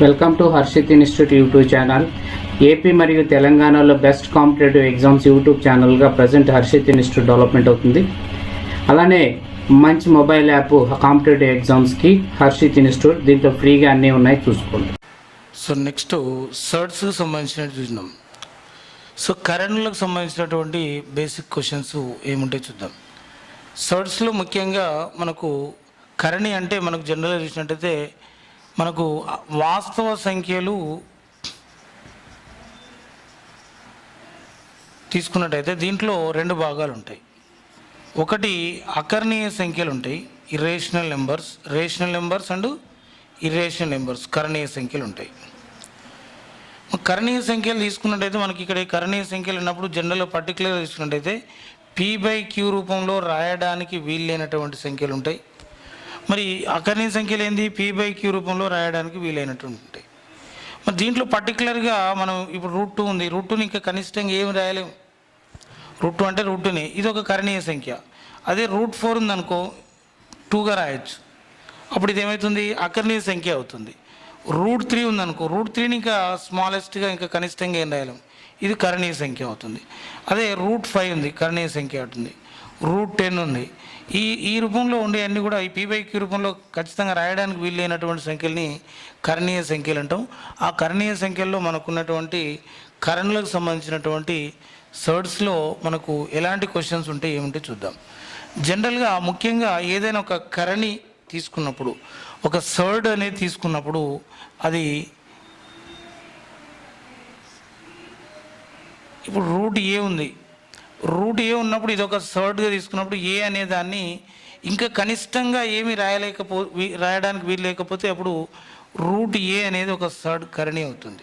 Welcome to Harshit institute YouTube channel. AP మరియు తెలంగాణలో best competitive exams YouTube ఛానల్గా present Harshit institute development అవుతుంది. అలానే మంచి మొబైల్ యాప్ కాంపిటేటివ్ ఎగ్జామ్స్కి హర్షిత్ ఇన్స్టిట్యూట్, దీంట్లో ఫ్రీగా అన్నీ ఉన్నాయి, చూసుకోండి. సో నెక్స్ట్ సర్ట్స్కి సంబంధించినట్టు చూద్దాం. సో కరెంట్లకు సంబంధించినటువంటి బేసిక్ క్వశ్చన్స్ ఏముంటాయి చూద్దాం. సర్ట్స్లో ముఖ్యంగా మనకు కరణి అంటే మనకు జనరల్గా చూసినట్టయితే మనకు వాస్తవ సంఖ్యలు తీసుకున్నట్టయితే దీంట్లో రెండు భాగాలు ఉంటాయి. ఒకటి అకర్ణీయ సంఖ్యలు ఉంటాయి, irrational numbers, rational numbers and irrational numbers, కరణీయ సంఖ్యలు ఉంటాయి. కరణీయ సంఖ్యలు తీసుకున్నట్టయితే మనకి ఇక్కడ కరణీయ సంఖ్యలు ఉన్నప్పుడు జనరల్గా పర్టికులర్గా తీసుకున్నట్టయితే P/Q రూపంలో రాయడానికి వీలైనటువంటి సంఖ్యలు ఉంటాయి. మరి అకర్ణీయ సంఖ్యలు ఏంది? P/Q రూపంలో రాయడానికి వీలైనటువంటి ఉంటాయి. మరి దీంట్లో పర్టికులర్గా మనం ఇప్పుడు √2 ఉంది, √2ని ఇంకా కనిష్టంగా ఏమి రాయలేము. √2 అంటే √2ని, ఇది ఒక కరణీయ సంఖ్య. అదే √4 ఉందనుకో 2గా రాయొచ్చు, అప్పుడు ఇది ఏమవుతుంది? అకర్ణీయ సంఖ్య అవుతుంది. √3 ఉందనుకో √3ని ఇంకా స్మాలెస్ట్గా ఇంకా కనిష్టంగా ఏం రాయలేము, ఇది కరణీయ సంఖ్య అవుతుంది. అదే √5 ఉంది, కరణీయ సంఖ్య అవుతుంది. √10 ఉంది. ఈ రూపంలో ఉండే అన్నీ కూడా ఈ P/Q రూపంలో ఖచ్చితంగా రాయడానికి వీలైనటువంటి సంఖ్యల్ని కరణీయ సంఖ్యలు అంటాం. ఆ కరణీయ సంఖ్యల్లో మనకున్నటువంటి కరణులకు సంబంధించినటువంటి సర్ట్స్లో మనకు ఎలాంటి క్వశ్చన్స్ ఉంటే ఏముంటే చూద్దాం. జనరల్గా ముఖ్యంగా ఏదైనా ఒక కరణి తీసుకున్నప్పుడు, ఒక సర్డ్ అనేది తీసుకున్నప్పుడు, అది ఇప్పుడు √A ఉంది, √A ఉన్నప్పుడు ఇది ఒక సర్డ్గా తీసుకున్నప్పుడు A అనే దాన్ని ఇంకా కనిష్టంగా ఏమి రాయడానికి వీలు లేకపోతే అప్పుడు √A అనేది ఒక సర్డ్ కరణి అవుతుంది.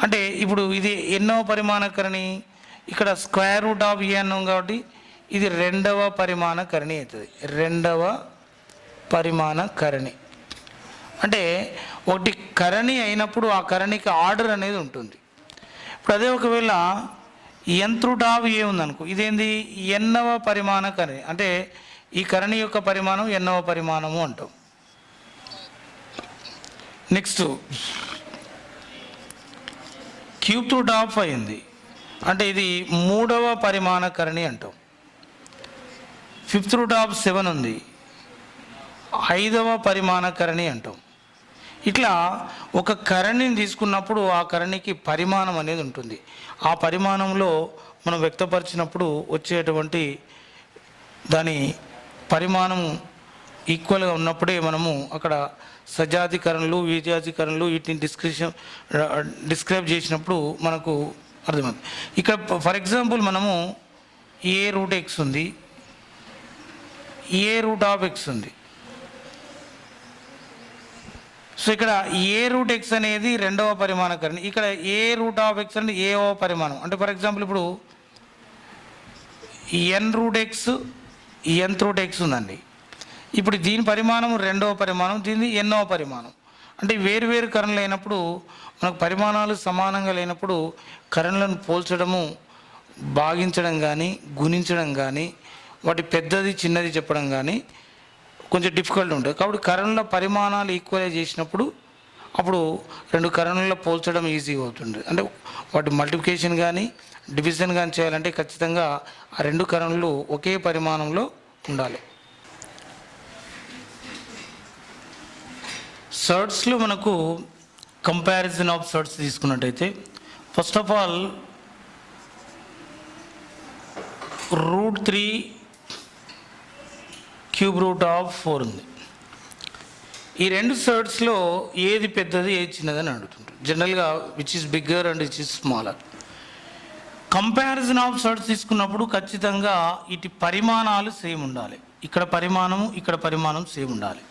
అంటే ఇప్పుడు ఇది ఎన్నో పరిమాణ కరణి, ఇక్కడ √A అన్నాం కాబట్టి ఇది రెండవ పరిమాణ కరణి అవుతుంది. రెండవ పరిమాణ కరణి అంటే ఒకటి కరణి అయినప్పుడు ఆ కరణికి ఆర్డర్ అనేది ఉంటుంది. ఇప్పుడు అదే ఒకవేళ n/A ఉందనుకో, ఇదేంది? ఎన్నవ పరిమాణ కరణి, అంటే ఈ కరణి యొక్క పరిమాణం ఎన్నవ పరిమాణము అంటాం. నెక్స్ట్ ⁵ అయింది అంటే ఇది మూడవ పరిమాణ కరణి అంటాం. ⁵7 ఉంది, ఐదవ పరిమాణ కరణి అంటాం. ఇట్లా ఒక కరణిని తీసుకున్నప్పుడు ఆ కరణికి పరిమాణం అనేది ఉంటుంది. ఆ పరిమాణంలో మనం వ్యక్తపరిచినప్పుడు వచ్చేటువంటి దాని పరిమాణం ఈక్వల్గా ఉన్నప్పుడే మనము అక్కడ సజాతీకరణలు, విజాతీకరణలు వీటిని డిస్క్రైబ్ చేసినప్పుడు మనకు అర్థమవుతుంది. ఇక్కడ ఫర్ ఎగ్జాంపుల్ మనము A√x ఉంది, A√x ఉంది. సో ఇక్కడ A√x అనేది రెండవ పరిమాణ కరణి, ఇక్కడ A√x అంటే ఏవ పరిమాణం. అంటే ఫర్ ఎగ్జాంపుల్ ఇప్పుడు n√x, nth ఉందండి. ఇప్పుడు దీని పరిమాణం రెండవ పరిమాణం, దీని ఎన్నవ పరిమాణం. అంటే వేరు కరణలు అయినప్పుడు మనకు పరిమాణాలు సమానంగా లేనప్పుడు కరణలను పోల్చడము, భాగించడం కానీ గుణించడం కానీ వాటి పెద్దది చిన్నది చెప్పడం కానీ కొంచెం డిఫికల్ట్ ఉంటుంది. కాబట్టి కరణుల పరిమాణాలు ఈక్వలైజ్ చేసినప్పుడు అప్పుడు రెండు కరణుల్లో పోల్చడం ఈజీగా అవుతుంది. అంటే వాటి మల్టిప్లికేషన్ కానీ డివిజన్ కానీ చేయాలంటే ఖచ్చితంగా ఆ రెండు కరణులు ఒకే పరిమాణంలో ఉండాలి. సర్ట్స్లో మనకు కంపారిజన్ ఆఫ్ సర్ట్స్ తీసుకున్నట్టయితే ఫస్ట్ ఆఫ్ ఆల్ √3 ⁵4 ఉంది. ఈ రెండు సర్ట్స్లో ఏది పెద్దది ఏది చిన్నదని అడుగుతుంటారు జనరల్గా, which is bigger and which is smaller. Comparison of surds తీసుకున్నప్పుడు ఖచ్చితంగా ఇటు పరిమాణాలు సేమ్ ఉండాలి. ఇక్కడ పరిమాణము ఇక్కడ పరిమాణం సేమ్ ఉండాలి.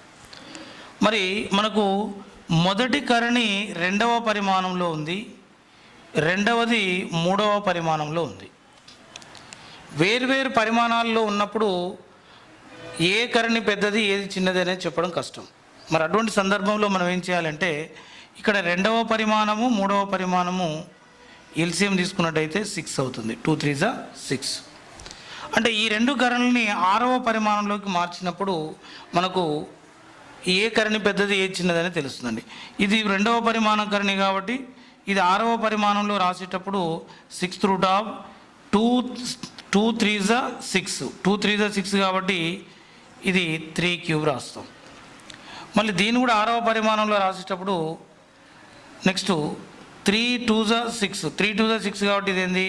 మరి మనకు మొదటి కరణి రెండవ పరిమాణంలో ఉంది, రెండవది మూడవ పరిమాణంలో ఉంది. వేరు పరిమాణాల్లో ఉన్నప్పుడు ఏ కరణి పెద్దది ఏది చిన్నది అనేది చెప్పడం కష్టం. మరి అటువంటి సందర్భంలో మనం ఏం చేయాలంటే ఇక్కడ రెండవ పరిమాణము మూడవ పరిమాణము ఎల్సిఎం తీసుకున్నట్టయితే 6 అవుతుంది. 2 3 6. అంటే ఈ రెండు కరణల్ని ఆరవ పరిమాణంలోకి మార్చినప్పుడు మనకు ఏ కరణి పెద్దది ఏ చిన్నదని తెలుస్తుందండి. ఇది రెండవ పరిమాణం కరణి కాబట్టి ఇది ఆరవ పరిమాణంలో రాసేటప్పుడు 6th రూట్ ఆఫ్ 2 3 6 2 3 6 కాబట్టి ఇది 3 క్యూబ్ రాస్తాం. మళ్ళీ దీన్ని కూడా ఆరవ పరిమాణంలో రాసేటప్పుడు నెక్స్ట్ 3 2 6 3 2 6 కాబట్టి ఇది ఏంది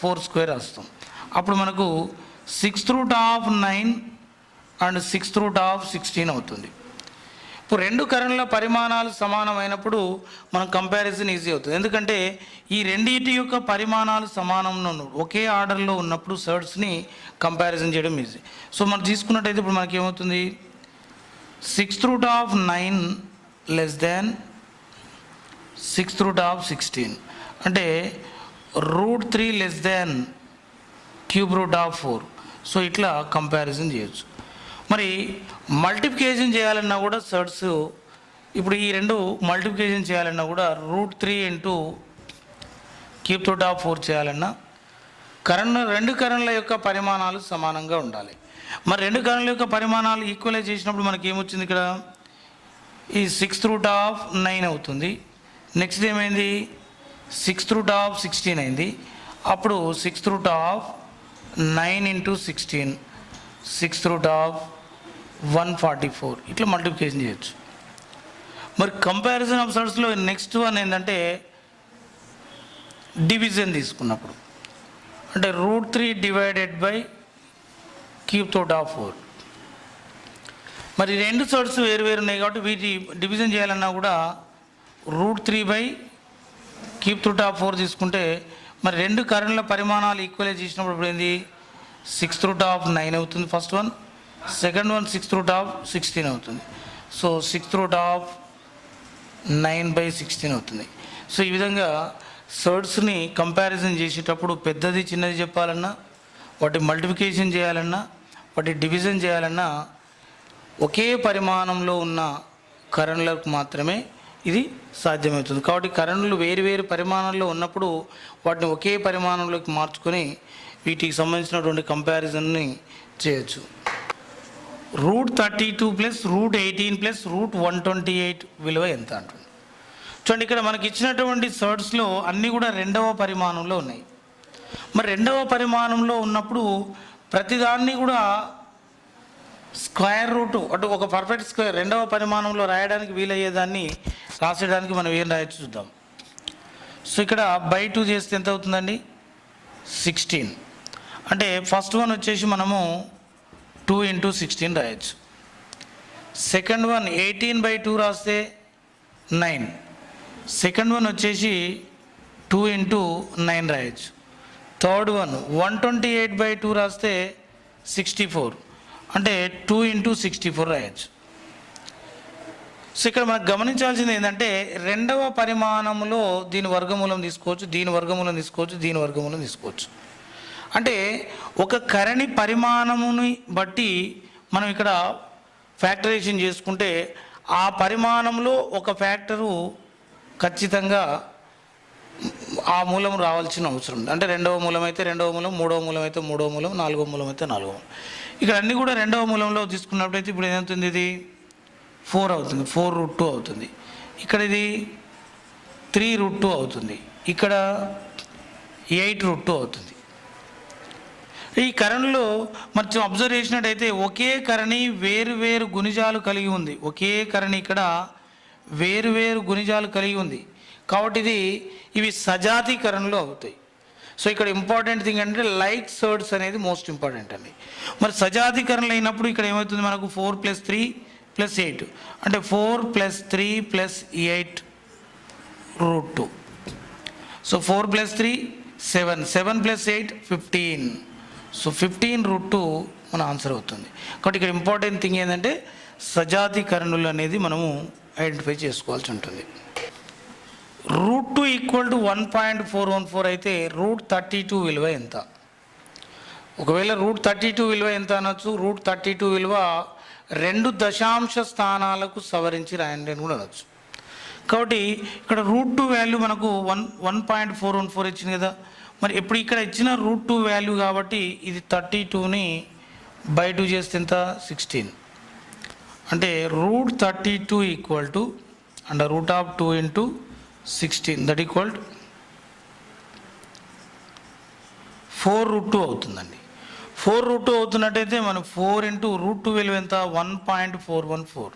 4 స్క్వేర్ రాస్తాం. అప్పుడు మనకు 6th root of 9 and 6th root of 16 అవుతుంది. ఇప్పుడు రెండు కరణుల పరిమాణాలు సమానమైనప్పుడు మనం కంపారిజన్ ఈజీ అవుతుంది. ఎందుకంటే ఈ రెండింటి యొక్క పరిమాణాలు సమానంలో ఒకే ఆర్డర్లో ఉన్నప్పుడు సర్డ్స్ని కంపారిజన్ చేయడం ఈజీ. సో మనం తీసుకున్నట్టయితే ఇప్పుడు మనకి ఏమవుతుంది 6th root of 9 less than 6th root of 16 అంటే √3 less than cube root of 4. So ఇట్లా కంపారిజన్ చేయొచ్చు. మరి మల్టిప్లికేషన్ చేయాలన్నా కూడా సర్డ్స్ ఇప్పుడు ఈ రెండు మల్టిప్లికేషన్ చేయాలన్నా కూడా √3 ఇంటూ క్యూబ్ రూట్ ఆఫ్ 4 చేయాలన్నా రెండు కరణుల యొక్క పరిమాణాలు సమానంగా ఉండాలి. మరి రెండు కరణుల యొక్క పరిమాణాలు ఈక్వలైజ్ చేసినప్పుడు మనకి ఏమొచ్చింది ఇక్కడ ఈ 6th రూట్ ఆఫ్ 9 అవుతుంది. నెక్స్ట్ ఏమైంది 6th రూట్ ఆఫ్ 16 అయింది. అప్పుడు 6th root of 9 into 16 6th root of 144 ఇట్లా మల్టిప్లికేషన్ చేయొచ్చు. మరి కంపారిజన్ ఆఫ్ సర్డ్స్లో నెక్స్ట్ వన్ ఏంటంటే డివిజన్ తీసుకున్నప్పుడు అంటే √3 divided by cube root of 4. మరి రెండు సర్డ్స్ వేరు ఉన్నాయి కాబట్టి వీటి డివిజన్ చేయాలన్నా కూడా √3 బై క్యూబ్ రూట్ ఆఫ్ 4 తీసుకుంటే మరి రెండు కరణుల పరిమాణాలు ఈక్వలైజ్ చేసినప్పుడు ఇప్పుడు ఏంది 6th రూట్ ఆఫ్ 9 అవుతుంది first one, second one 6th root of 16 అవుతుంది. సో 6th రూట్ ఆఫ్ 9/16 అవుతుంది. సో ఈ విధంగా సర్డ్స్ని కంపారిజన్ చేసేటప్పుడు పెద్దది చిన్నది చెప్పాలన్నా వాటి మల్టిప్లికేషన్ చేయాలన్నా వాటి డివిజన్ చేయాలన్నా ఒకే పరిమాణంలో ఉన్న కరణులకు మాత్రమే ఇది సాధ్యమవుతుంది. కాబట్టి కరణులు వేరు పరిమాణంలో ఉన్నప్పుడు వాటిని ఒకే పరిమాణంలోకి మార్చుకొని వీటికి సంబంధించినటువంటి కంపారిజన్ని చేయొచ్చు. √32 ప్లస్ √18 ప్లస్ √128 విలువ ఎంత అంటుంది. చూడండి ఇక్కడ మనకి ఇచ్చినటువంటి సర్డ్స్లో అన్నీ కూడా రెండవ పరిమాణంలో ఉన్నాయి. మరి రెండవ పరిమాణంలో ఉన్నప్పుడు ప్రతిదాన్ని కూడా స్క్వేర్ రూట్ అటు ఒక పర్ఫెక్ట్ స్క్వేర్ రెండవ పరిమాణంలో రాయడానికి వీలయ్యేదాన్ని రాసేయడానికి మనం ఏం రాయొచ్చు చూద్దాం. సో ఇక్కడ /2 చేస్తే ఎంత అవుతుందండి 16. అంటే ఫస్ట్ వన్ వచ్చేసి మనము 2 ఇంటూ 16 రాయొచ్చు. సెకండ్ వన్ 18/2 రాస్తే 9. సెకండ్ వన్ వచ్చేసి 2 ఇంటూ 9 రాయొచ్చు. థర్డ్ వన్ 128/2 రాస్తే 64 అంటే 2 ఇంటూ 64 రాయొచ్చు. సో ఇక్కడ మనకు గమనించాల్సింది ఏంటంటే రెండవ పరిమాణంలో దీని వర్గమూలం తీసుకోవచ్చు, దీని వర్గమూలం తీసుకోవచ్చు, దీని వర్గమూలం తీసుకోవచ్చు. అంటే ఒక కరణి పరిమాణముని బట్టి మనం ఇక్కడ ఫ్యాక్టరైజేషన్ చేసుకుంటే ఆ పరిమాణంలో ఒక ఫ్యాక్టరు ఖచ్చితంగా ఆ మూలం రావాల్సిన అవసరం ఉంది. అంటే రెండవ మూలం అయితే రెండవ మూలం, మూడవ మూలం అయితే మూడవ మూలం, నాలుగవ మూలం అయితే నాలుగవ మూలం. ఇక్కడ అన్నీ కూడా రెండవ మూలంలో తీసుకున్నప్పుడైతే ఇప్పుడు ఏమవుతుంది ఇది 4 అవుతుంది, 4√2 అవుతుంది. ఇక్కడ ఇది 3√2 అవుతుంది, ఇక్కడ 8√2 అవుతుంది. ఈ కరణిలో మనం అబ్జర్వ్ చేసినట్టయితే ఒకే కరణి వేరు గుణిజాలు కలిగి ఉంది. ఒకే కరణి ఇక్కడ వేరు గుణిజాలు కలిగి ఉంది కాబట్టి ఇవి సజాతీకరణలో అవుతాయి. సో ఇక్కడ ఇంపార్టెంట్ థింగ్ అంటే లైక్ సర్డ్స్ అనేది మోస్ట్ ఇంపార్టెంట్ అండి. మరి సజాతీకరణలు అయినప్పుడు ఇక్కడ ఏమవుతుంది మనకు 4 + 3 + 8 అంటే 4 + 3 + 8√2. సో 4 + 3 7, 7 + 8 15. సో 15√2 మన ఆన్సర్ అవుతుంది. కాబట్టి ఇక్కడ ఇంపార్టెంట్ థింగ్ ఏంటంటే సజాతీకరణలు అనేది మనము ఐడెంటిఫై చేసుకోవాల్సి ఉంటుంది. √2 = 1.414 అయితే √32 విలువ ఎంత? ఒకవేళ √32 విలువ ఎంత అనొచ్చు, √32 విలువ 2 దశాంశ స్థానాలకు సవరించి రాయండి అని కూడా అనొచ్చు. కాబట్టి ఇక్కడ √2 వాల్యూ మనకు 1.414 ఇచ్చింది కదా. మరి ఇప్పుడు ఇక్కడ ఇచ్చిన √2 వాల్యూ కాబట్టి ఇది 32ని /2 చేస్తే ఎంత 16 అంటే √32 equal to under root of 2 into 16 that equal 4√2 అవుతుందండి. 4√2 అవుతున్నట్టయితే మనం 4 ఇంటూ √2 విలువ ఎంత 1.414.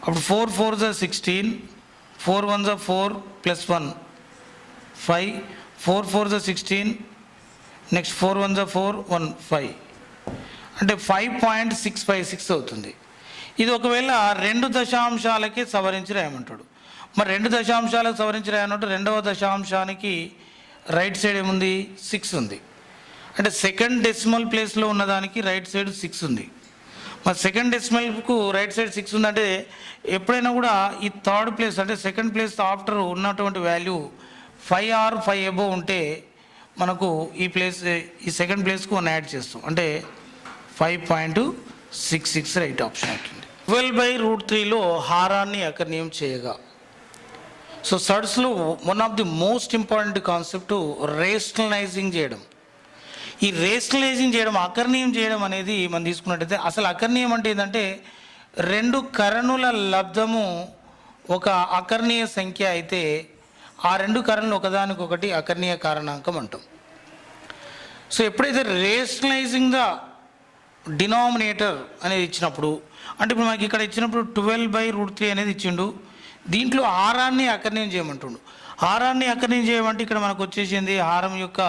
అప్పుడు 4 4 జా 16, 4 1 జా 4 ప్లస్ 1 5, 4 4 జా 16, నెక్స్ట్ 4 1 జా 4 1 5 అంటే 5.656 అవుతుంది. ఇది ఒకవేళ 2 దశాంశాలకి సవరించి రాయమంటాడు. మరి 2 దశాంశాలకు సవరించి రాయమంటే రెండవ దశాంశానికి రైట్ సైడ్ ఏముంది 6 ఉంది. అంటే సెకండ్ డెసిమల్ ప్లేస్లో ఉన్నదానికి రైట్ సైడ్ 6 ఉంది. మరి సెకండ్ డెసిమల్కు రైట్ సైడ్ 6 ఉందంటే ఎప్పుడైనా కూడా ఈ థర్డ్ ప్లేస్ అంటే సెకండ్ ప్లేస్ ఆఫ్టర్ ఉన్నటువంటి వాల్యూ 5 ఆర్ 5 అబోవ్ ఉంటే మనకు ఈ సెకండ్ ప్లేస్కు 1 యాడ్ చేస్తాం అంటే 5.66 రైట్ ఆప్షన్ అవుతుంది. 12/√3లో హారాన్ని అకర్ణీయం చేయగా. సో సర్డ్స్లో one of the most important concept rationalising చేయడం. ఈ రేషనలైజింగ్ చేయడం అకర్ణీయం చేయడం అనేది మనం తీసుకున్నట్టయితే అసలు అకర్ణీయం అంటే ఏంటంటే 2 కరణుల లబ్ధము ఒక అకర్ణీయ సంఖ్య అయితే ఆ 2 కరణులు ఒకదానికొకటి అకర్ణీయ కారణాంకం అంటాం. సో ఎప్పుడైతే రేషనలైజింగ్ ద డినామినేటర్ అనేది ఇచ్చినప్పుడు అంటే ఇప్పుడు మనకి ఇక్కడ ఇచ్చినప్పుడు 12/√3 అనేది ఇచ్చిండు. దీంట్లో హారాన్ని అకర్ణీయం చేయమంటుండు. హారాన్ని అకర్ణీయం చేయమంటే ఇక్కడ మనకు వచ్చేసింది హారం యొక్క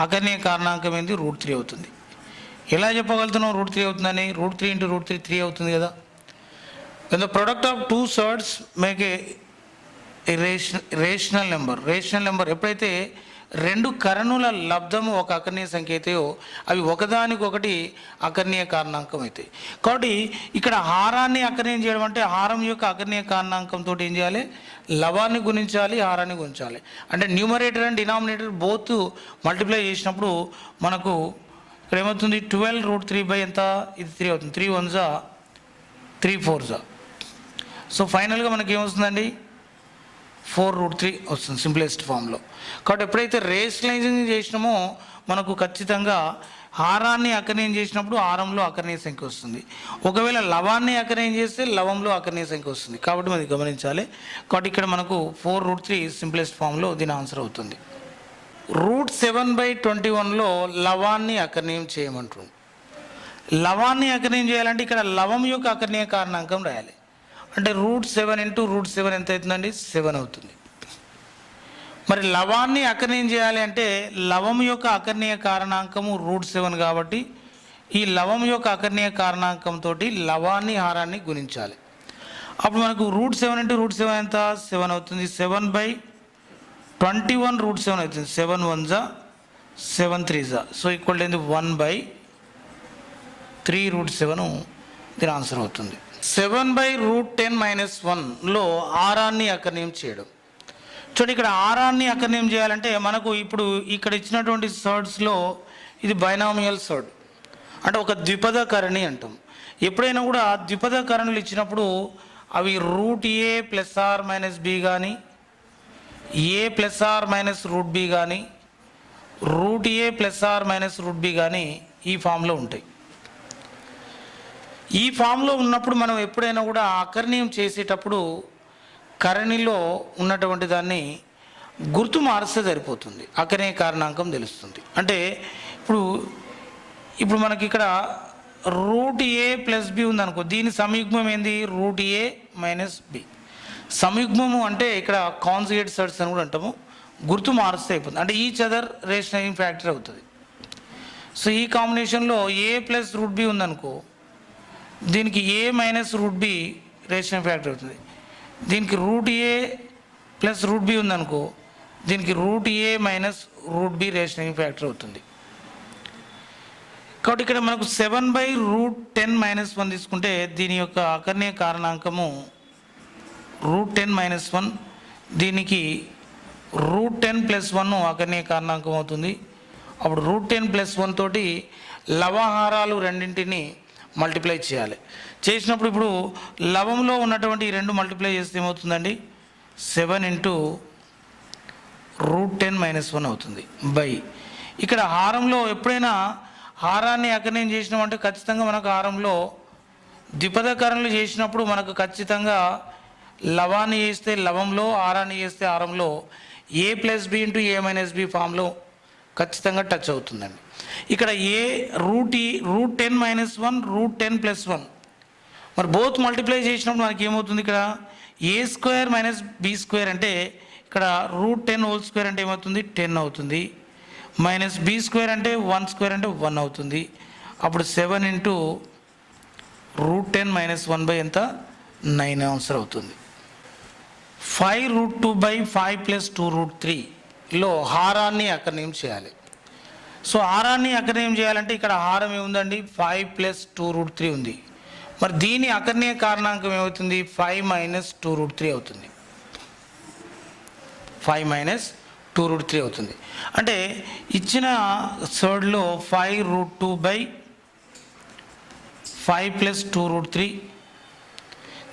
అకర్ణీయ కారణాంకం ఏంది √3 అవుతుంది. ఎలా చెప్పగలుగుతున్నాం √3 అవుతుందని? √3 ఇంటూ √3 3 అవుతుంది కదా. when the product of two surds make a rational number ఎప్పుడైతే 2 కరణుల లబ్ధము ఒక అకర్ణీయ సంఖ్య అయితాయో అవి ఒకదానికొకటి అకర్ణీయ కారణాంకం అవుతాయి. కాబట్టి ఇక్కడ హారాన్ని అకర్ణీయం చేయడం అంటే హారం యొక్క అకర్ణీయ కారణాంకంతో ఏం చేయాలి? లవాన్ని గుణించాలి, హారాన్ని గుణించాలి. అంటే numerator and denominator both multiply చేసినప్పుడు మనకు ఇక్కడ ఏమవుతుంది 12√3 ఎంత ఇది 3 అవుతుంది. 3 1 జా 3 4 జా. సో ఫైనల్గా మనకి ఏమొస్తుందండి 4√3 వస్తుంది సింప్లెస్ట్ ఫామ్లో. కాబట్టి ఎప్పుడైతే రేషనలైజింగ్ చేసినామో మనకు ఖచ్చితంగా హారాన్ని అకర్ణీయం చేసినప్పుడు హారంలో అకర్ణీయ సంఖ్య వస్తుంది. ఒకవేళ లవాన్ని అకర్ణీయం చేస్తే లవంలో అకర్ణీయ సంఖ్య వస్తుంది. కాబట్టి మనం గమనించాలి. కాబట్టి ఇక్కడ మనకు 4√3 సింప్లెస్ట్ ఫామ్లో దీని ఆన్సర్ అవుతుంది. √7/21లో లవాన్ని అకర్ణీయం చేయమంటుంది. లవాన్ని అకర్ణీయం చేయాలంటే ఇక్కడ లవం యొక్క అకర్ణీయ కారణాంకం రాయాలి. అంటే √7 ఇంటూ √7 ఎంత అవుతుందండి 7 అవుతుంది. మరి లవాన్ని అకర్ణీయం చేయాలి అంటే లవం యొక్క అకర్ణీయ కారణాంకము √7 కాబట్టి ఈ లవం యొక్క అకర్ణీయ కారణాంకంతో లవాన్ని హారాన్ని గుణించాలి. అప్పుడు మనకు √7 ఇంటూ √7 ఎంత 7 అవుతుంది. 7/21 √7 అవుతుంది. 7 1 జా 7 3 జా. సో ఈక్వల్ ఏంది 1/3 √7 దీని ఆన్సర్ అవుతుంది. 7/√10-1లో హారాన్ని అకర్ణీయం చేయడం. చూడండి ఇక్కడ హారాన్ని అకర్ణీయం చేయాలంటే మనకు ఇప్పుడు ఇక్కడ ఇచ్చినటువంటి సర్డ్స్లో ఇది బైనామియల్ సర్డ్ అంటే ఒక ద్విపద కరణి అంటాం. ఎప్పుడైనా కూడా ద్విపద కరణులు ఇచ్చినప్పుడు అవి √a ± b కానీ a ± √b కానీ √a ± √b కానీ ఈ ఫామ్లో ఉంటాయి. ఈ ఫామ్లో ఉన్నప్పుడు మనం ఎప్పుడైనా కూడా అకర్ణీయం చేసేటప్పుడు కరణిలో ఉన్నటువంటి దాన్ని గుర్తు మారిస్తే సరిపోతుంది. అకర్ణీయ కారణాంకం తెలుస్తుంది. అంటే ఇప్పుడు మనకి ఇక్కడ √a + b ఉందనుకో, దీని సంయుగ్మం ఏంది √a - b. సంయుగ్మము అంటే ఇక్కడ కాన్జుగేట్ సర్డ్స్ అని కూడా అంటాము. గుర్తు మారిస్తే అయిపోతుంది. అంటే ఈచ్ అదర్ రేషనలైజింగ్ ఫ్యాక్టర్ అవుతుంది. సో ఈ కాంబినేషన్లో a + √b ఉందనుకో, దీనికి a - √b రేషనల్ ఫ్యాక్టర్ అవుతుంది. దీనికి √a + √b ఉందనుకో, దీనికి √a - √b రేషనల్ ఫ్యాక్టర్ అవుతుంది. కాబట్టి ఇక్కడ మనకు 7/√10-1 తీసుకుంటే దీని యొక్క అకర్ణీయ కారణాంకము √10-1, దీనికి √10 + 1 అకర్ణీయ కారణాంకం అవుతుంది. అప్పుడు √10 + 1 తోటి లవహారాలు రెండింటిని మల్టిప్లై చేయాలి. చేసినప్పుడు ఇప్పుడు లవంలో ఉన్నటువంటి ఈ 2 మల్టిప్లై చేస్తే ఏమవుతుందండి 7 × √10-1 అవుతుంది బై. ఇక్కడ హారంలో ఎప్పుడైనా హారాన్ని అకర్ణీయం చేసినామంటే ఖచ్చితంగా మనకు హారంలో ద్విపదకరణలు చేసినప్పుడు మనకు ఖచ్చితంగా లవాన్ని చేస్తే లవంలో, ఆరాన్ని చేస్తే ఆరంలో ఏ plus b into a minus B ఫామ్లో ఖచ్చితంగా టచ్ అవుతుందండి. ఇక్కడ ఏ రూట్ 10 మైనస్ 1 రూట్ 10 ప్లస్ 1 మరి బోత్ మల్టిప్లై చేసినప్పుడు మనకి ఏమవుతుంది, ఇక్కడ ఏ స్క్వేర్ మైనస్ బి స్క్వేర్ అంటే ఇక్కడ రూట్ 10 హోల్ స్క్వేర్ అంటే ఏమవుతుంది 10 అవుతుంది, మైనస్ బి స్క్వేర్ అంటే 1 స్క్వేర్ అంటే 1 అవుతుంది. అప్పుడు 7 ఇంటూ రూట్ 10 మైనస్ 1 బై ఎంత 9 ఆన్సర్ అవుతుంది. 5 రూట్ 2 బై 5 ప్లస్ 2 రూట్ 3లో హారాన్ని అకర్ణీయం చేయాలి. సో హారాన్ని అకర్ణీయం చేయాలంటే ఇక్కడ హారం ఏముందండి 5 ప్లస్ 2 రూట్ 3 ఉంది. మరి దీని అకర్ణీయ కారణాంకం ఏమవుతుంది 5 మైనస్ 2 రూట్ 3 అవుతుంది. 5 మైనస్ 2 రూట్ 3 అవుతుంది. అంటే ఇచ్చిన థర్డ్లో 5 రూట్ 2 బై 5 ప్లస్ 2 రూట్ 3,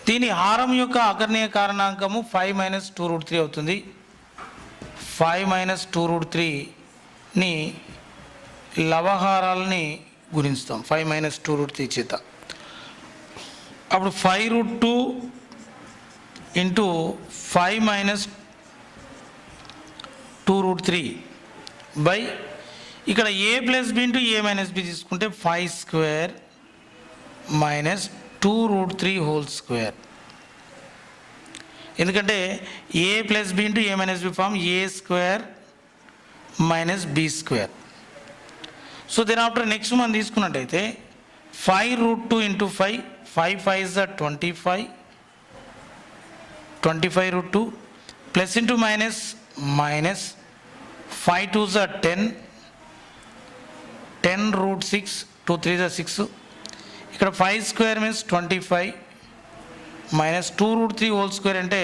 దీని హారం యొక్క అకర్ణీయ కారణాంకము 5 మైనస్ 2 రూట్ 3 అవుతుంది. 5 మైనస్ 2 రూట్ 3ని లవహారాలని గుణిస్తాం 5 మైనస్ 2 రూట్ 3 చేత. అప్పుడు 5 root 2 into 5 minus 2 root 3 by ఇక్కడ a plus b into a minus b తీసుకుంటే 5 square minus 2 root 3 whole square. ఎందుకంటే a plus b into a minus b form a square minus b square. So then after next మనం తీసుకున్నట్టయితే 5 root 2 into 5 5 is 25 root 2 plus into minus minus 5 2 10 root 6 2 3 6. ఇక్కడ 5 square means 25 minus 2 root 3 whole square అంటే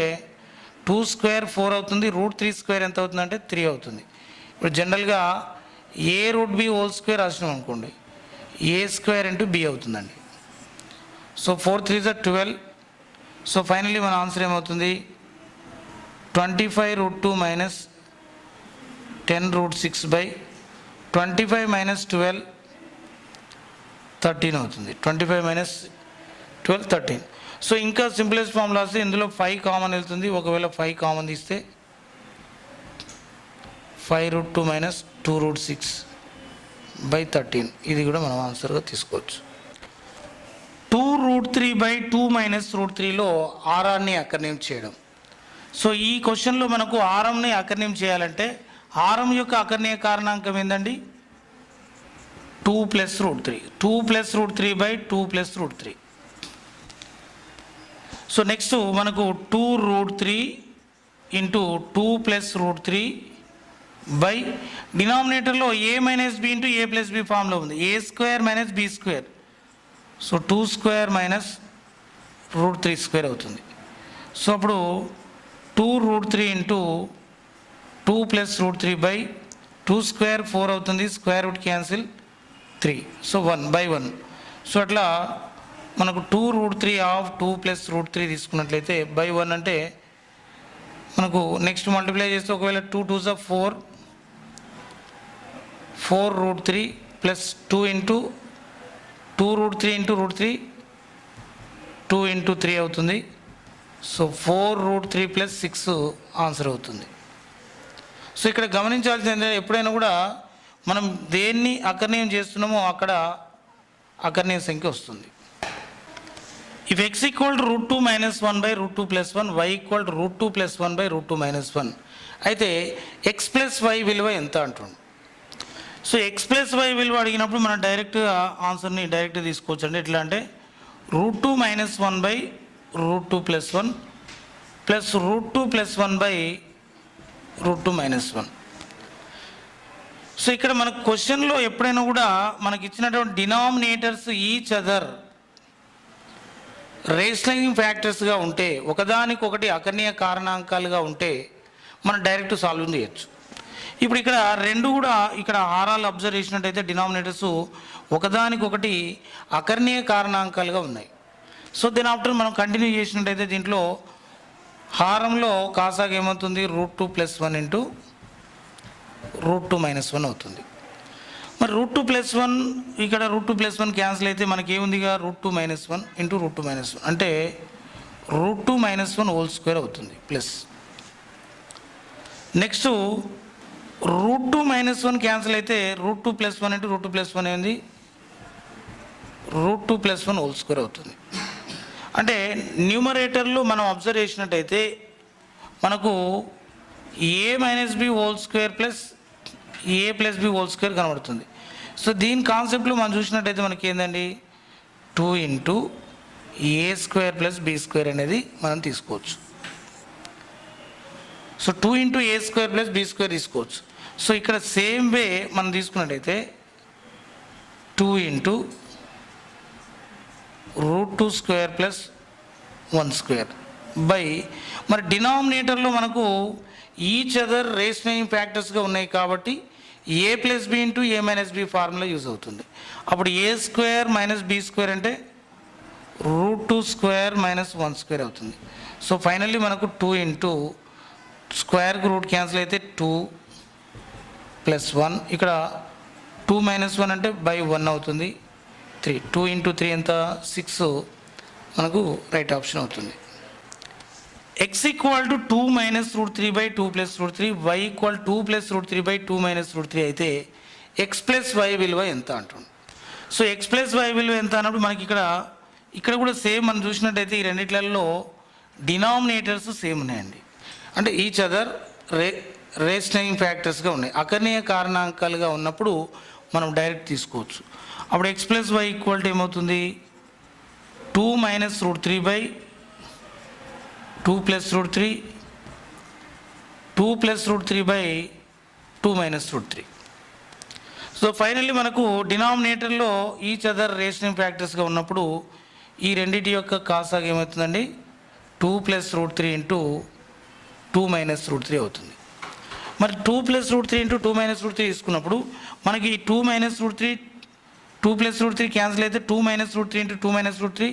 2 square 4 అవుతుంది, route 3 square ఎంత అవుతుంది అంటే 3 అవుతుంది. ఇప్పుడు జనరల్గా a root b whole square రాసినాం అనుకోండి ఏ స్క్వేర్ ఇంటూ బి అవుతుందండి. సో 4 3 12. సో ఫైనల్లీ మన ఆన్సర్ ఏమవుతుంది 25 root 2 minus 10 root 6 by 25 minus 12 13 అవుతుంది. 25 మైనస్ 12 13. సో ఇంకా సింప్లెస్ట్ ఫామ్ రాస్తే ఇందులో 5 కామన్ వెళ్తుంది. ఒకవేళ 5 కామన్ తీస్తే 5 రూట్ 2 మైనస్ 2 రూట్ 6 బై 13 ఇది కూడా మనం ఆన్సర్గా తీసుకోవచ్చు. 2 రూట్ 3 బై 2 మైనస్ రూట్ 3లో హారాన్ని అకర్ణీయం చేయడం. సో ఈ క్వశ్చన్లో మనకు హారంని అకర్ణీయం చేయాలంటే హారం యొక్క అకర్ణీయ కారణాంకం ఏంటండి 2 plus root 3. 2 plus root 3 by 2 plus root 3. So next మనకు 2 root 3 into 2 plus root 3 by డినామినేటర్లో a minus b into a plus b ఫామ్లో ఉంది a square minus b square. So 2 square minus root 3 square అవుతుంది. So అప్పుడు 2 root 3 into 2 plus root 3 by 2 square 4 అవుతుంది, square root cancel 3. So 1 by 1. So అట్లా మనకు 2 root 3 of 2 plus root 3 తీసుకున్నట్లయితే by 1 అంటే మనకు నెక్స్ట్ మల్టిప్లై చేస్తే ఒకవేళ 2 2 4 root 3 plus 2 into 2 root 3 into root 3 2 into 3 అవుతుంది. సో 4 రూట్ 3 ప్లస్ 6 ఆన్సర్ అవుతుంది. సో ఇక్కడ గమనించాల్సింది ఎప్పుడైనా కూడా మనం దేన్ని అకర్ణీయం చేస్తున్నామో అక్కడ అకర్ణీయ సంఖ్య వస్తుంది. If x equal to root 2 minus 1 by root 2 plus 1 y equal to root 2 plus 1 by root 2 minus 1 అయితే ఎక్స్ ప్లస్ వై విలువ ఎంత అంటుంది. సో ఎక్స్ ప్లస్ వై విలువ అడిగినప్పుడు మనం డైరెక్ట్గా ఆన్సర్ని డైరెక్ట్గా తీసుకోవచ్చు అండి. ఎట్లా అంటే root 2 minus 1 by root 2 plus 1 plus root 2 plus 1 by root 2 minus 1. So ఇక్కడ మన క్వశ్చన్లో ఎప్పుడైనా కూడా మనకి ఇచ్చినటువంటి డినామినేటర్స్ ఈచ్ అదర్ రేషనలైజింగ్ ఫ్యాక్టర్స్గా ఉంటే ఒకదానికొకటి అకర్ణీయ కారణాంకాలుగా ఉంటే మనం డైరెక్ట్ సాల్వ్ చేయొచ్చు. ఇప్పుడు ఇక్కడ రెండు కూడా ఇక్కడ హారాలు అబ్జర్వ్ చేసినట్టయితే డినామినేటర్స్ ఒకదానికొకటి అకర్ణీయ కారణాంకాలుగా ఉన్నాయి. సో దెన్ ఆఫ్టర్ మనం కంటిన్యూ చేసినట్టయితే దీంట్లో హారంలో కాసాగా ఏమవుతుంది root 2 plus 1 into root 2 minus 1 అవుతుంది. మరి √2 + 1 ఇక్కడ √2 + 1 క్యాన్సిల్ అయితే మనకి ఏముందిగా √2 - 1 × √2 - 1 అంటే √2 - 1 హోల్ స్క్వేర్ అవుతుంది ప్లస్. నెక్స్ట్ √2 - 1 క్యాన్సిల్ అయితే √2 + 1 × √2 + 1 ఏంది √2 + 1 హోల్ స్క్వేర్ అవుతుంది. అంటే న్యూమరేటర్లో మనం అబ్జర్వ్ చేసినట్టయితే మనకు a - b whole square plus a + b whole square కనబడుతుంది. సో దీని కాన్సెప్ట్లో మనం చూసినట్టయితే మనకి ఏందండి 2 × a² + b² అనేది మనం తీసుకోవచ్చు. సో 2 × a² + b² తీసుకోవచ్చు. సో ఇక్కడ సేమ్ వే మనం తీసుకున్నట్టయితే 2 × √2² + 1² బై మరి డినామినేటర్లో మనకు ఈచ్ అదర్ రేషనలింగ్ ఫ్యాక్టర్స్గా ఉన్నాయి కాబట్టి a + b × a - b formula use అవుతుంది. అప్పుడు a² - b² అంటే √2² - 1² అవుతుంది. సో ఫైనల్లీ మనకు 2 × స్క్వేర్కి రూట్ క్యాన్సిల్ అయితే 2 + 1 ఇక్కడ 2 - 1 అంటే బై 1 అవుతుంది 3. 2 × 3 ఎంత 6 మనకు రైట్ ఆప్షన్ అవుతుంది. x = 2 - √3/2 + √3 y = 2 + √3/2 - √3 అయితే x + y విలువ ఎంత అంటుంది. సో x + y విలువ ఎంత అన్నప్పుడు మనకి ఇక్కడ కూడా సేమ్ మనం చూసినట్టయితే ఈ రెండిట్లలో డినామినేటర్స్ సేమ్ ఉన్నాయండి. అంటే ఈచ్ అదర్ రేషనలింగ్ ఫ్యాక్టర్స్గా ఉన్నాయి. అకర్ణీయ కారణాంకాలుగా ఉన్నప్పుడు మనం డైరెక్ట్ తీసుకోవచ్చు. అప్పుడు x + y ఈక్వల్ ఏమవుతుంది 2 - √3/2 + √3 2 + √3/2 - √3. సో ఫైనల్లీ మనకు డినామినేటర్లో ఈచ్ అదర్ రేషనలింగ్ ఫ్యాక్టర్స్గా ఉన్నప్పుడు ఈ రెండింటి యొక్క కాసాగా ఏమవుతుందండి 2 + √3 × 2 - √3 అవుతుంది. మరి 2 + √3 × 2 - √3 తీసుకున్నప్పుడు మనకి 2 - √3 2 + √3 క్యాన్సిల్ అయితే 2 - √3 × 2 - √3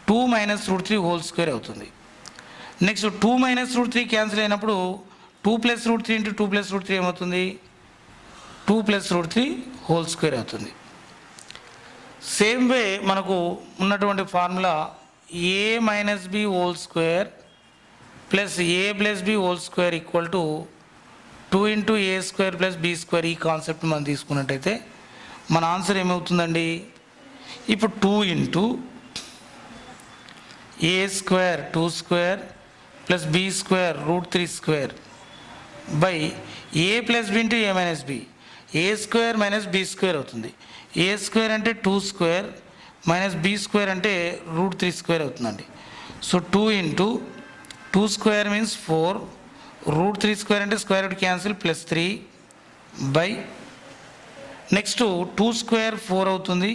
2 - √3 హోల్ స్క్వేర్ అవుతుంది. నెక్స్ట్ 2 - √3 క్యాన్సిల్ అయినప్పుడు 2 + √3 × 2 + √3 ఏమవుతుంది 2 + √3 హోల్ స్క్వేర్ అవుతుంది. సేమ్ వే మనకు ఉన్నటువంటి formula a - b whole square plus a + b whole square equal to 2 × a² + b² ఈ కాన్సెప్ట్ మనం తీసుకున్నట్టయితే మన ఆన్సర్ ఏమవుతుందండి ఇప్పుడు 2 × a² 2² + b² √3² by a + b × a - b a² - b² అవుతుంది. a² అంటే 2² -b² అంటే √3² అవుతుందండి. సో 2 × 2² మీన్స్ 4 √3² అంటే square root cancel +3 by next 2² 4 అవుతుంది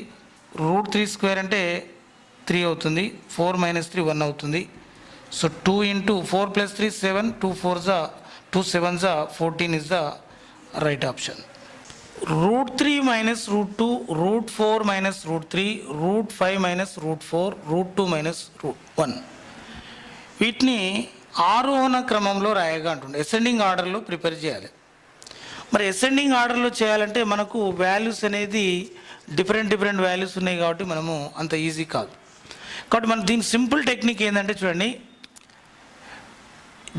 √3² అంటే 3 అవుతుంది 4 - 3 1 అవుతుంది. So 2 × 4 + 3 7 2 4s 2 7s 14 is the right option. √3 - √2 √4 - √3 √5 - √4 √2 - √1 వీటిని ఆరోహణ క్రమంలో రాయగా అంటుండే అసెండింగ్ ఆర్డర్లో ప్రిపేర్ చేయాలి. మరి అసెండింగ్ ఆర్డర్లో చేయాలంటే మనకు వాల్యూస్ అనేది డిఫరెంట్ వాల్యూస్ ఉన్నాయి కాబట్టి మనము అంత ఈజీ కాదు. కాబట్టి మనం దీని సింపుల్ టెక్నిక్ ఏంటంటే చూడండి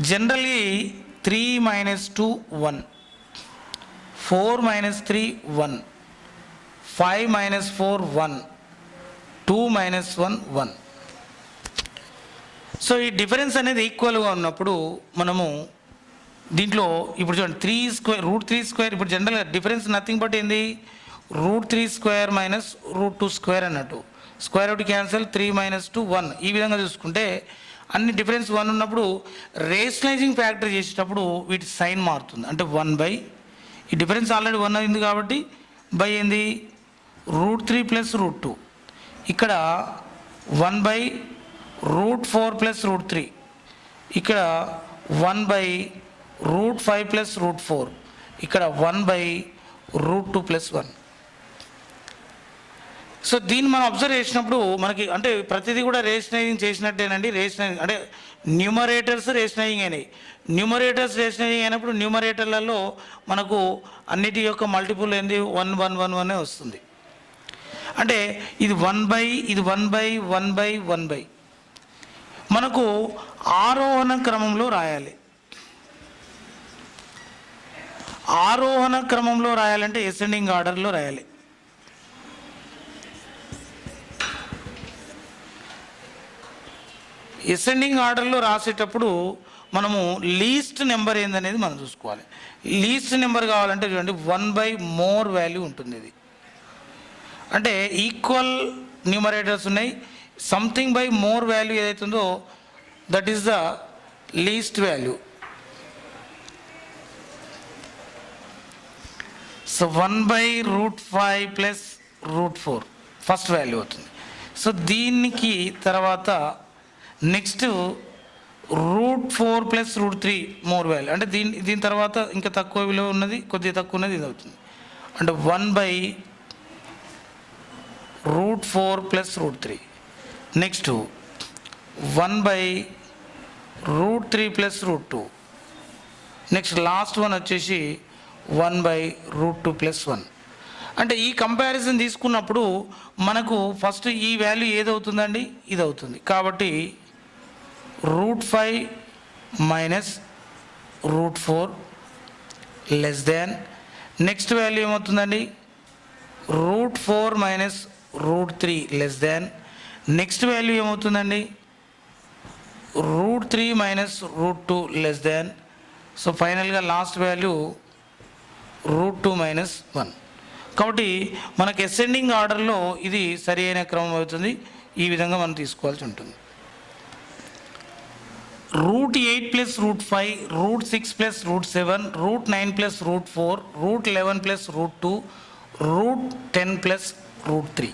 జనరల్లీ 3 - 2 1 4 - 3 1 5 - 4 1 2 - 1 1. సో ఈ డిఫరెన్స్ అనేది ఈక్వల్గా ఉన్నప్పుడు మనము దీంట్లో ఇప్పుడు చూడండి √3² ఇప్పుడు జనరల్గా డిఫరెన్స్ నథింగ్ బట్ ఏంది √3² - √2² అన్నట్టు స్క్వేర్ రూట్ క్యాన్సిల్ 3 - 2 1 ఈ విధంగా చూసుకుంటే అన్ని డిఫరెన్స్ 1 ఉన్నప్పుడు రేషనలైజింగ్ ఫ్యాక్టర్ చేసేటప్పుడు వీటి సైన్ మారుతుంది. అంటే 1 ఈ డిఫరెన్స్ ఆల్రెడీ 1 అయింది కాబట్టి బై ఏంది √3 + √2 ఇక్కడ 1 √4 + √3 ఇక్కడ 1 √5 + √4 ఇక్కడ 1 √2 + 1. సో దీన్ని మనం అబ్జర్వ్ చేసినప్పుడు మనకి అంటే ప్రతిదీ కూడా రేషనైజింగ్ చేసినట్టేనండి. రేషనైజింగ్ అంటే న్యూమరేటర్స్ రేషనైజింగ్ అయినాయి. న్యూమరేటర్స్ రేషనైజింగ్ అయినప్పుడు న్యూమరేటర్లలో మనకు అన్నిటి యొక్క మల్టిపుల్ ఏంది 1 1 1 1 వస్తుంది. అంటే ఇది 1/, ఇది 1/1/1/. మనకు ఆరోహణ క్రమంలో రాయాలి. ఆరోహణ క్రమంలో రాయాలంటే అసెండింగ్ ఆర్డర్లో రాయాలి. అసెండింగ్ ఆర్డర్లో రాసేటప్పుడు మనము లీస్ట్ నెంబర్ ఏందనేది మనం చూసుకోవాలి. లీస్ట్ నెంబర్ కావాలంటే చూడండి 1 మోర్ వాల్యూ ఉంటుంది. ఇది అంటే ఈక్వల్ న్యూమరేటర్స్ ఉన్నాయి, సంథింగ్ బై మోర్ వాల్యూ ఏదైతుందో that is the least value. So 1/√5 plus √4 first value అవుతుంది. సో దీనికి తర్వాత నెక్స్ట్ √4 ప్లస్ √3 మోర్ వాల్యూ, అంటే దీని తర్వాత ఇంకా తక్కువ విలువ ఉన్నది, కొద్దిగా తక్కువ ఉన్నది, ఇది అవుతుంది. అంటే 1/√4 plus √3. Next 1/√3 plus √2. Next last one వచ్చేసి 1/√2 ప్లస్ 1. అంటే ఈ కంపారిజన్ తీసుకున్నప్పుడు మనకు ఫస్ట్ ఈ వాల్యూ ఏదవుతుందండి, ఇది అవుతుంది. కాబట్టి √5 minus √4 less than next value ఏమవుతుందండి, √4 minus √3 less than next value ఏమవుతుందండి, √3 మైనస్ √2 లెస్ దాన్. సో ఫైనల్గా లాస్ట్ వాల్యూ √2 మైనస్ 1. కాబట్టి మనకు అసెండింగ్ ఆర్డర్లో ఇది సరి అయిన క్రమం అవుతుంది. ఈ విధంగా మనం తీసుకోవాల్సి ఉంటుంది. √8 ప్లస్ √5, √6 ప్లస్ √7, √9 ప్లస్ √4, √11 ప్లస్ √2, √10 ప్లస్ √3.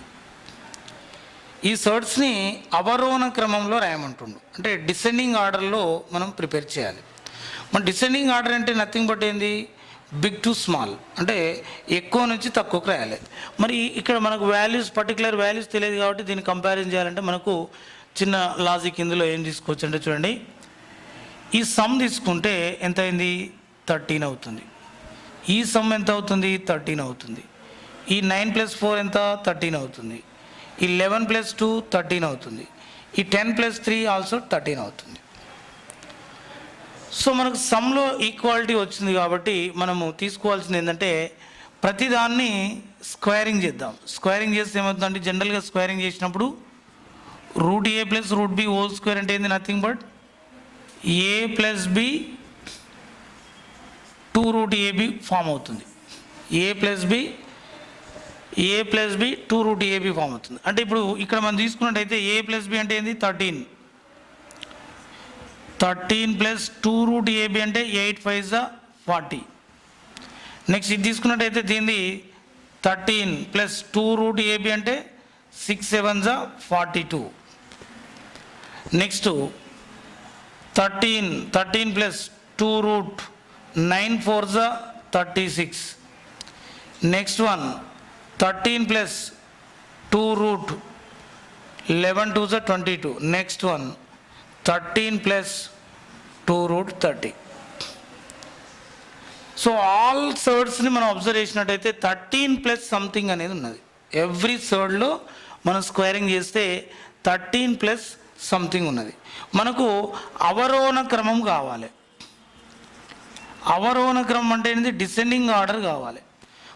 ఈ సర్ట్స్ని అవరోహణ క్రమంలో రాయమంటుండు. అంటే డిసెండింగ్ ఆర్డర్లో మనం ప్రిపేర్ చేయాలి. మన డిసెండింగ్ ఆర్డర్ అంటే నథింగ్ బట్ ఏంది, బిగ్ టు స్మాల్, అంటే ఎక్కువ నుంచి తక్కువకు రాయాలి. మరి ఇక్కడ మనకు వాల్యూస్, పర్టికులర్ వాల్యూస్ తెలియదు కాబట్టి దీన్ని కంపారిజన్ చేయాలంటే మనకు చిన్న లాజిక్ ఇందులో ఏం తీసుకోవచ్చు అంటే చూడండి, ఈ సమ్ తీసుకుంటే ఎంత అయింది, 13 అవుతుంది. ఈ సమ్ ఎంత అవుతుంది, 13 అవుతుంది. ఈ 9 ప్లస్ 4 ఎంత, 13 అవుతుంది. ఈ 11 ప్లస్ 2 13 అవుతుంది. ఈ 10 ప్లస్ 3 ఆల్సో 13 అవుతుంది. సో మనకు సమ్లో ఈక్వాలిటీ వచ్చింది కాబట్టి మనము తీసుకోవాల్సింది ఏంటంటే ప్రతిదాన్ని స్క్వేరింగ్ చేద్దాం. స్క్వేరింగ్ చేస్తే ఏమవుతుందంటే జనరల్గా స్క్వేరింగ్ చేసినప్పుడు √a plus √b whole square అంటే ఏంది, nothing but a plus b 2√ab form అవుతుంది. a plus b 2√ab form అవుతుంది. అంటే ఇప్పుడు ఇక్కడ మనం తీసుకున్నట్టయితే a ప్లస్ బి అంటే ఏంది, 13 ప్లస్ 2√ab అంటే 8 5 40. నెక్స్ట్ ఇది తీసుకున్నట్టయితే దీనిది 13 ప్లస్ 2√ab అంటే 6 7 42. Next 13 plus 2√9 4 36. Next one 13 plus 2√11 2 22. Next one 13 plus 2√30. So all సర్డ్స్ని మనం అబ్జర్వ్ చేసినట్టయితే 13 ప్లస్ సంథింగ్ అనేది ఉన్నది. ఎవ్రీ సర్డ్లో మనం స్క్వేరింగ్ చేస్తే 13 ప్లస్ సంథింగ్ ఉన్నది. మనకు అవరోహణ క్రమం కావాలి. అవరోహణ క్రమం అంటే ఏంటి, డిసెండింగ్ ఆర్డర్ కావాలి.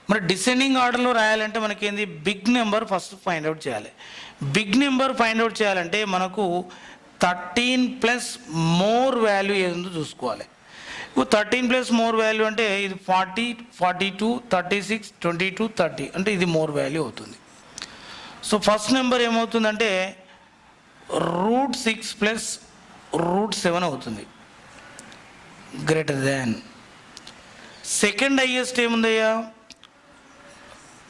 మరి డిసెండింగ్ ఆర్డర్లో రాయాలంటే మనకేంది, big number first find out చేయాలి. బిగ్ నెంబర్ ఫైండ్ అవుట్ చేయాలంటే మనకు 13 ప్లస్ మోర్ వాల్యూ ఏదో చూసుకోవాలి. ఇప్పుడు 13 ప్లస్ మోర్ వాల్యూ అంటే ఇది 40 42 36 22 30 అంటే ఇది మోర్ వాల్యూ అవుతుంది. సో ఫస్ట్ నెంబర్ ఏమవుతుందంటే √6 ప్లస్ √7 అవుతుంది, గ్రేటర్ దాన్. సెకండ్ హైయెస్ట్ ఏముందయ్యా,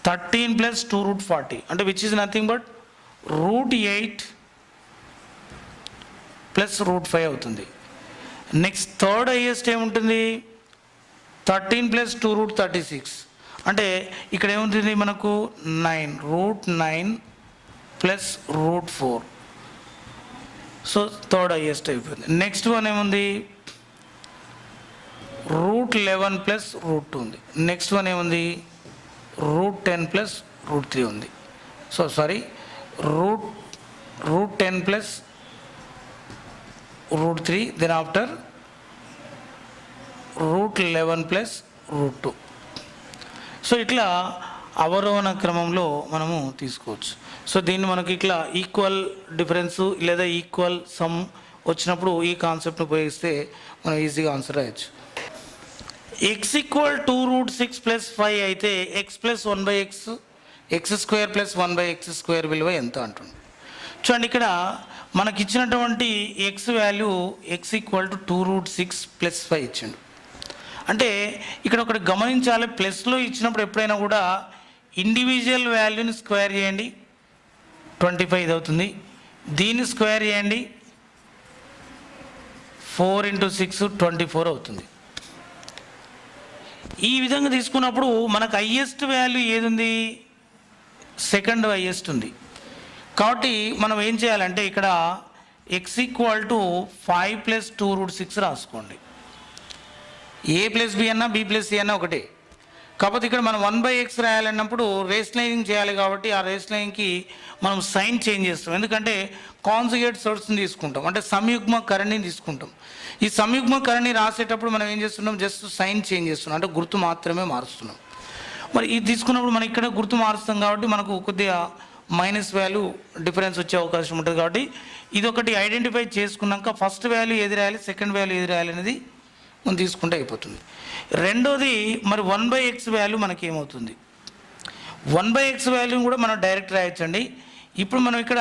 13 ప్లస్ 2√40 అంటే which is nothing but √8 plus √5 అవుతుంది. నెక్స్ట్ థర్డ్ హైయెస్ట్ ఏముంటుంది, 13 ప్లస్ 2√36 అంటే ఇక్కడ ఏముంటుంది మనకు 9 √9 plus root 4. So third highest అయిపోయింది. నెక్స్ట్ వన్ ఏముంది, రూట్ 11 ప్లస్ రూట్ 2 ఉంది. నెక్స్ట్ వన్ ఏముంది, రూట్ 10 ప్లస్ రూట్ 3 ఉంది. So sorry, root 10 plus root 3, then after root 11 plus root 2. So ఇట్లా అవరోహణ క్రమంలో మనము తీసుకోవచ్చు. సో దీన్ని మనకి ఇట్లా ఈక్వల్ డిఫరెన్స్ లేదా ఈక్వల్ సమ్ వచ్చినప్పుడు ఈ కాన్సెప్ట్ని ఉపయోగిస్తే మనం ఈజీగా ఆన్సర్ రాయొచ్చు. ఎక్స్ ఈక్వల్ 2 రూట్ 6 ప్లస్ 5 అయితే x plus 1/x x square plus 1/x² విలువ ఎంత అంటుంది. చూడండి, ఇక్కడ మనకి ఇచ్చినటువంటి x value x equal to 2 root 6 plus 5 ఇచ్చిండు. అంటే ఇక్కడ ఒకటి గమనించాలి, ప్లస్లో ఇచ్చినప్పుడు ఎప్పుడైనా కూడా ఇండివిజువల్ వాల్యూని స్క్వేర్ చేయండి, 25 అవుతుంది. దీన్ని స్క్వేర్ చేయండి, 4 × 6 24 అవుతుంది. ఈ విధంగా తీసుకున్నప్పుడు మనకు హైయెస్ట్ వాల్యూ ఏది ఉంది, సెకండ్ హైయెస్ట్ ఉంది. కాబట్టి మనం ఏం చేయాలంటే ఇక్కడ x equal to 5 plus 2 root 6 రాసుకోండి. ఏ ప్లస్ బి అన్నా బి ప్లస్ సి అన్నా ఒకటే. కాకపోతే ఇక్కడ మనం 1/x రాయాలన్నప్పుడు రేషనలైజింగ్ చేయాలి కాబట్టి ఆ రేషనలైజింగ్కి మనం సైన్ చేంజ్ చేస్తాం. ఎందుకంటే కాన్జుగేట్ సోర్స్ని తీసుకుంటాం, అంటే సంయుగ్మ కరణిని తీసుకుంటాం. ఈ సంయుగ్మ కరణి రాసేటప్పుడు మనం ఏం చేస్తున్నాం, జస్ట్ సైన్ చేంజ్ చేస్తున్నాం, అంటే గుర్తు మాత్రమే మారుస్తున్నాం. మరి ఇది తీసుకున్నప్పుడు మనం ఇక్కడ గుర్తు మారుస్తాం కాబట్టి మనకు కొద్దిగా మైనస్ వాల్యూ డిఫరెన్స్ వచ్చే అవకాశం ఉంటుంది. కాబట్టి ఇది ఒకటి ఐడెంటిఫై చేసుకున్నాక ఫస్ట్ వాల్యూ ఏది రాయాలి, సెకండ్ వాల్యూ ఏది రాయాలి అనేది మనం తీసుకుంటే అయిపోతుంది. రెండోది మరి 1/x వాల్యూ మనకి ఏమవుతుంది, 1/x వాల్యూని కూడా మనం డైరెక్ట్ రాయొచ్చండి. ఇప్పుడు మనం ఇక్కడ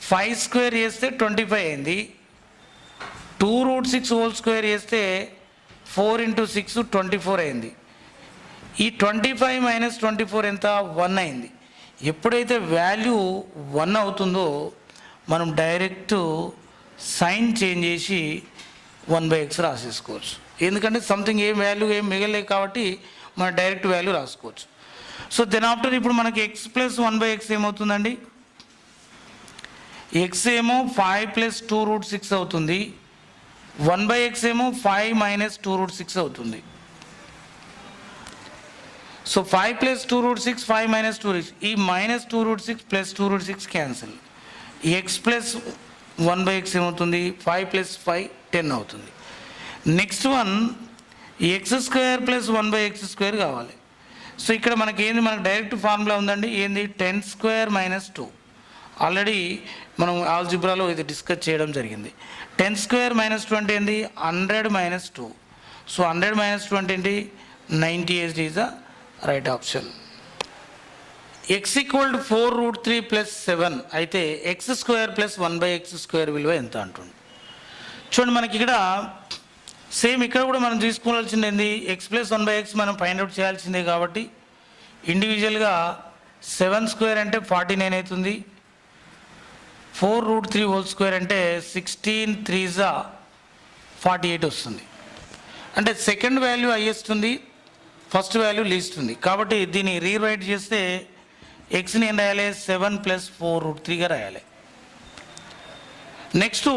5² చేస్తే 25 అయింది, 2 రూట్ 6 హోల్ స్క్వేర్ చేస్తే 4 × 6 24 అయింది. ఈ 25 మైనస్ 24 ఎంత, 1 అయింది. ఎప్పుడైతే వాల్యూ 1 అవుతుందో మనం డైరెక్ట్ సైన్ చేంజ్ చేసి 1/x రాసేసుకోవచ్చు. ఎందుకంటే సంథింగ్ ఏం వాల్యూ ఏం మిగలేదు కాబట్టి మనం డైరెక్ట్ వాల్యూ రాసుకోవచ్చు. సో దెన్ ఆఫ్టర్ ఇప్పుడు మనకి ఎక్స్ ప్లస్ 1/x ఏమవుతుందండి, ఎక్స్ ఏమో 5 ప్లస్ 2 రూట్ 6 అవుతుంది, 1/x ఏమో 5 మైనస్ 2 రూట్ 6 అవుతుంది. So 5 plus 2 root 6, 5 minus 2 root 6, ఈ minus 2 root 6 plus 2 root 6 cancel. X plus 1/x ఏమవుతుంది, 5 ప్లస్ 5 10 అవుతుంది. Next one x² plus 1/x² కావాలి. సో ఇక్కడ మనకి ఏంది, మనకు డైరెక్ట్ ఫార్ములా ఉందండి, ఏంది 10² మైనస్ 2. ఆల్రెడీ మనం ఆల్జిబ్రాలో ఇది డిస్కస్ చేయడం జరిగింది. 10² మైనస్ 2 ఏంది, 100 మైనస్ 2. సో 100 మైనస్ 2 ఏంటి, 98 is the right option. X equal to 4 root 3 plus 7 అయితే x² ప్లస్ 1/x² విలువ ఎంత అంటుంది. చూడండి, మనకి ఇక్కడ సేమ్ ఇక్కడ కూడా మనం తీసుకోవాల్సింది ఏంది, ఎక్స్ ప్లస్ 1/x మనం ఫైండ్ అవుట్ చేయాల్సిందే. కాబట్టి ఇండివిజువల్గా 7² అంటే 49 అవుతుంది, 4 రూట్ 3 హోల్ స్క్వేర్ అంటే 16 3 48 వస్తుంది. అంటే సెకండ్ వాల్యూ హైయెస్ట్ ఉంది, ఫస్ట్ వాల్యూ లీస్ట్ ఉంది. కాబట్టి దీన్ని రీరైట్ చేస్తే ఎక్స్ని ఏం రాయాలి, 7 ప్లస్ 4 రూట్ 3గా రాయాలి. నెక్స్ట్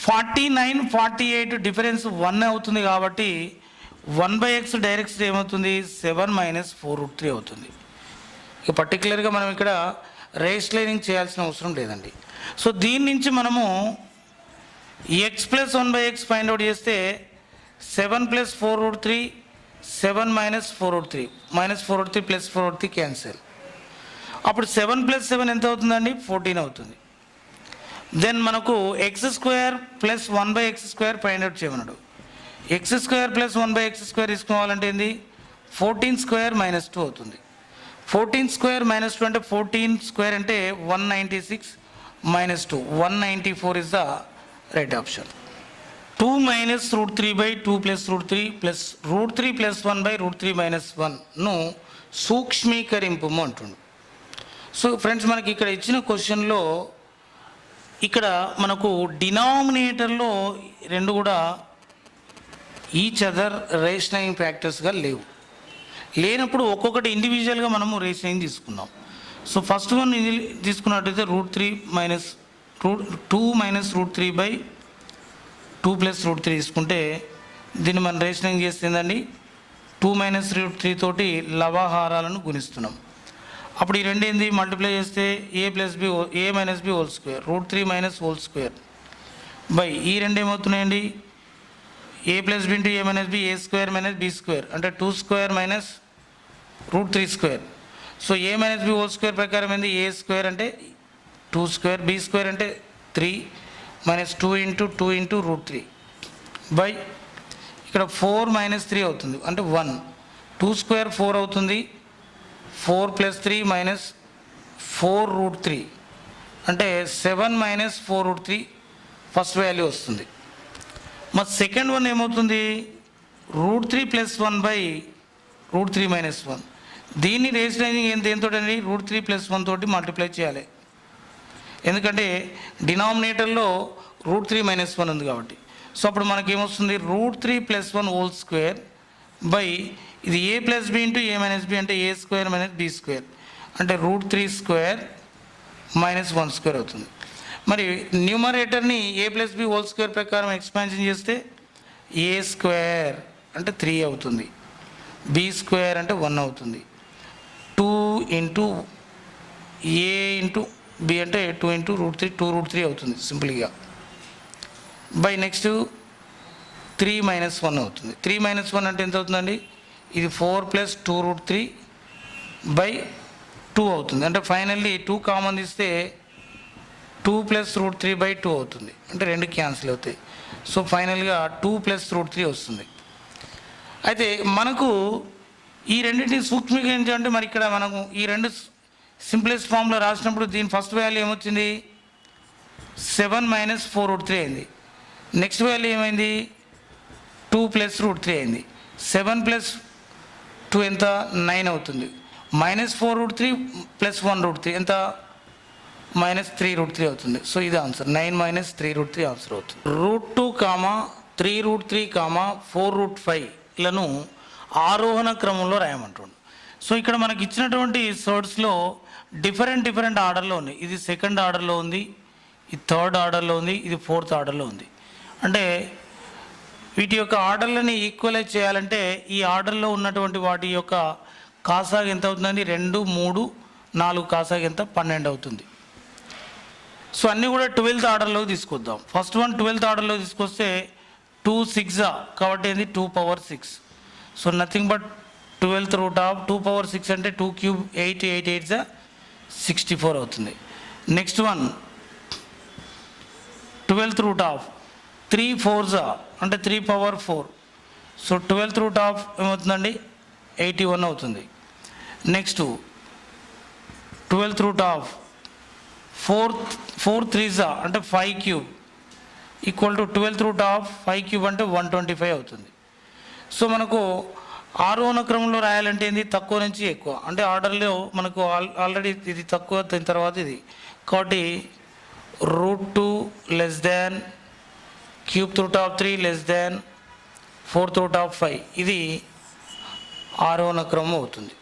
49 48 డిఫరెన్స్ 1 అవుతుంది కాబట్టి 1/x డైరెక్ట్ ఏమవుతుంది, 7 మైనస్ 4 రూట్ 3 అవుతుంది. ఇక పర్టికులర్గా మనం ఇక్కడ రేషనలైజింగ్ చేయాల్సిన అవసరం లేదండి. సో దీని నుంచి మనము X plus 1/x find out చేస్తే 7 plus 4 root 3, 7 minus 4 root 3, minus 4 root 3 plus 4 root 3 cancel. అప్పుడు 7 ప్లస్ 7 ఎంత అవుతుందండి, 14 అవుతుంది. దెన్ మనకు x² plus 1/x² find out చేయమన్నాడు. x² ప్లస్ 1/x² తీసుకోవాలంటే ఏంది, 14² మైనస్ 2 అవుతుంది. 14² మైనస్ 2 అంటే 14² అంటే 196 minus 2, 194 is the right option. 2 minus root 3/2 plus root 3 plus root 3 plus 1/రూట్ 3 మైనస్ 1ను సూక్ష్మీకరింపు అంటుండు. సో ఫ్రెండ్స్, మనకి ఇక్కడ ఇచ్చిన క్వశ్చన్లో ఇక్కడ మనకు డినామినేటర్లో రెండు కూడా ఈచ్ అదర్ రేషనలైజింగ్ ఫ్యాక్టర్స్గా లేనప్పుడు ఒక్కొక్కటి ఇండివిజువల్గా మనము రేషనలైజింగ్ తీసుకున్నాం. సో ఫస్ట్ వన్ ఇది తీసుకున్నట్టయితే √3 మైనస్ √2 మైనస్ √3 బై 2 ప్లస్ √3 తీసుకుంటే దీన్ని మనం రేషనింగ్ చేస్తుందండి 2 మైనస్ √3 తోటి లవహారాలను గుణిస్తున్నాం. అప్పుడు ఈ రెండు ఏంది మల్టిప్లై చేస్తే a minus b whole square √3 minus whole square by ఈ రెండు ఏమవుతున్నాయండి a plus b into a minus b a square minus b square అంటే 2 square minus √3 square. So a minus b whole square ప్రకారం ఏంది a square అంటే 2 square B square అంటే 3 minus 2 into √3 by ఇక్కడ 4 minus 3 అవుతుంది అంటే 1 2 స్క్వేర్ 4 అవుతుంది 4 plus 3 minus 4√3 అంటే 7 మైనస్ 4√3 ఫస్ట్ వాల్యూ వస్తుంది. మరి సెకండ్ వన్ ఏమవుతుంది √3 ప్లస్ 1 బై √3 మైనస్ 1. దీన్ని రేషనైజింగ్ దేంతో అండి √3 ప్లస్ 1 తోటి మల్టిప్లై చేయాలి, ఎందుకంటే డినామినేటర్లో √3 మైనస్ 1 ఉంది కాబట్టి. సో అప్పుడు మనకి ఏమొస్తుంది √3 ప్లస్ 1 హోల్ స్క్వేర్ బై ఇది a plus b into a minus b అంటే a square minus b square అంటే √3 స్క్వేర్ మైనస్ 1 స్క్వేర్ అవుతుంది. మరి న్యూమరేటర్ని a plus b whole square ప్రకారం ఎక్స్పాన్షన్ చేస్తే a స్క్వేర్ అంటే 3 అవుతుంది, బి స్క్వేర్ అంటే 1 అవుతుంది, 2 ఇంటూ a ఇంటూ బి అంటే 2 ఇంటూ √3 అవుతుంది సింపుల్గా బై నెక్స్ట్ 3 మైనస్ 1 అవుతుంది. 3 మైనస్ 1 అంటే ఎంత అవుతుందండి ఇది 4 ప్లస్ 2√3 బై 2 అవుతుంది అంటే ఫైనల్లీ 2 కామన్ తీస్తే 2 ప్లస్ √3 బై 2 అవుతుంది అంటే రెండు క్యాన్సిల్ అవుతాయి. సో ఫైనల్గా 2 ప్లస్ √3 వస్తుంది. అయితే మనకు ఈ రెండింటిని సూక్ష్మీకరించాలంటే మరి ఇక్కడ మనకు ఈ రెండు సింప్లెస్ట్ ఫామ్లో రాసినప్పుడు దీని ఫస్ట్ వాల్యూ ఏమొచ్చింది 7 మైనస్ 4√3 అయింది. నెక్స్ట్ వాల్యూ ఏమైంది 2 ప్లస్ √3 అయింది. 7 ప్లస్ 2 ఎంత 9 అవుతుంది. మైనస్ 4√3 ప్లస్ 1√3 ఎంత మైనస్ 3√3 అవుతుంది. సో ఇది ఆన్సర్ 9 మైనస్ 3√3 ఆన్సర్ అవుతుంది. √2 కామా 3√3 కామా 4√5లను ఆరోహణ క్రమంలో రాయమంటుండు. సో ఇక్కడ మనకి ఇచ్చినటువంటి సర్డ్స్లో డిఫరెంట్ ఆర్డర్లో ఉన్నాయి. ఇది సెకండ్ ఆర్డర్లో ఉంది, ఇది థర్డ్ ఆర్డర్లో ఉంది, ఇది ఫోర్త్ ఆర్డర్లో ఉంది. అంటే వీటి యొక్క ఆర్డర్లని ఈక్వలైజ్ చేయాలంటే ఈ ఆర్డర్లో ఉన్నటువంటి వాటి యొక్క కాసాగు ఎంత అవుతుందండి 2 3 4 కాసాగు ఎంత 12 అవుతుంది. సో అన్నీ కూడా 12th ఆర్డర్లోకి తీసుకొద్దాం. ఫస్ట్ వన్ 12th ఆర్డర్లో తీసుకొస్తే 2 6 కాబట్టి ఏంది 2 power 6. So nothing but 12th root of 2 power 6 అంటే 2 క్యూబ్ 8 8 8 64 అవుతుంది. Next one 12th root of 3 4 అంటే 3 power 4. So 12th root of ఏమవుతుందండి 81 అవుతుంది. నెక్స్ట్ 12th రూట్ ఆఫ్ 4 3 అంటే 5 cube equal to 12th root of 5 cube అంటే 125 అవుతుంది. సో మనకు ఆరోహణ క్రమంలో రాయాలంటే ఏంది తక్కువ నుంచి ఎక్కువ అంటే ఆర్డర్లో మనకు ఆల్రెడీ ఇది తక్కువ దీని తర్వాత ఇది కాబట్టి √2 less than cube root of 3 less than 4th root of 5 ఇది ఆరోహణ క్రమం అవుతుంది.